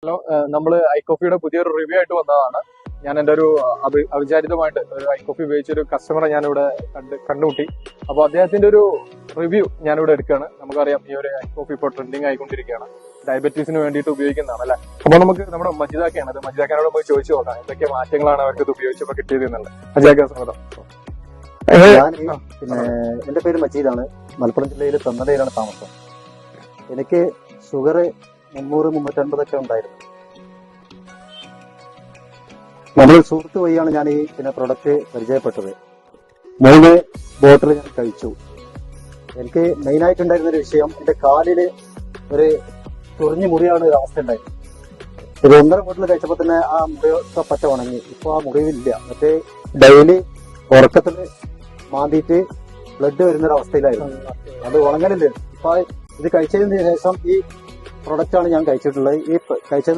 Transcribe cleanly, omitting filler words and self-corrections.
Hello, നമ്മൾ ഐകോഫിയുടെ പുതിയൊരു review ആയിട്ട് വന്നതാണ്. ഞാൻ എൻ്റെ ഒരു അവിചാരിതമായിട്ട് ഒരു ഐകോഫി ഉപയോഗിച്ചൊരു കസ്റ്റമറെ ഞാനിവിടെ കണ്ടുമുട്ടി. അപ്പോൾ അദ്ദേഹത്തിന്റെ ഒരു റിവ്യൂ ഞാനിവിടെ എടുക്കുകയാണ്. നമുക്കറിയാം ഈ ഒരു ഐകോഫി ഇപ്പോൾ ട്രെൻഡിങ് ആയിക്കൊണ്ടിരിക്കുകയാണ്, ഡയബറ്റീസിന് വേണ്ടിയിട്ട് ഉപയോഗിക്കുന്നതാണ് അല്ലെ. അപ്പോൾ നമുക്ക് നമ്മുടെ മജിദാക്കയാണ്, അത് മജിദാക്കാനോട് നമുക്ക് ചോദിച്ചു നോക്കാം എന്തൊക്കെ മാറ്റങ്ങളാണ് അവർക്ക് ഇത് ഉപയോഗിച്ചപ്പോൾ കിട്ടിയത് എന്നുള്ളത്. മജിദാക്ക സ്വാഗതം. പിന്നെ എന്റെ പേര് മജീദാണ്. മലപ്പുറം ജില്ലയിൽ തെന്നലയിലാണ് താമസം. എനിക്ക് ഷുഗർ 300-350 ഉണ്ടായിരുന്നു. നമ്മളൊരു സുഹൃത്ത് വഴിയാണ് ഞാൻ ഈ പ്രൊഡക്റ്റ് പരിചയപ്പെട്ടത്. 3 ബോട്ടിൽ ഞാൻ കഴിച്ചു. എനിക്ക് മെയിനായിട്ടുണ്ടായിരുന്ന ഒരു വിഷയം, എന്റെ കാലില് ഒരു ചൊറിഞ്ഞു മുറിയാണ് ഒരു അവസ്ഥ ഉണ്ടായിരുന്നു. ഒരു 1.5 ബോട്ടിൽ കഴിച്ചപ്പോൾ തന്നെ ആ മുറിയൊക്കെ പറ്റ ഉണങ്ങി. ഇപ്പൊ ആ മുറിവില്ല. മറ്റേ ഡെയിലി ഉറക്കത്തിന് മാന്തിയിട്ട് ബ്ലഡ് വരുന്നൊരവസ്ഥയിലായിരുന്നു. അത് ഉണങ്ങലില്ല. ഇപ്പൊ ഇത് കഴിച്ചതിന് ശേഷം ഈ പ്രൊഡക്റ്റാണ് ഞാൻ കഴിച്ചിട്ടുള്ളത്. ഈ കഴിച്ചത്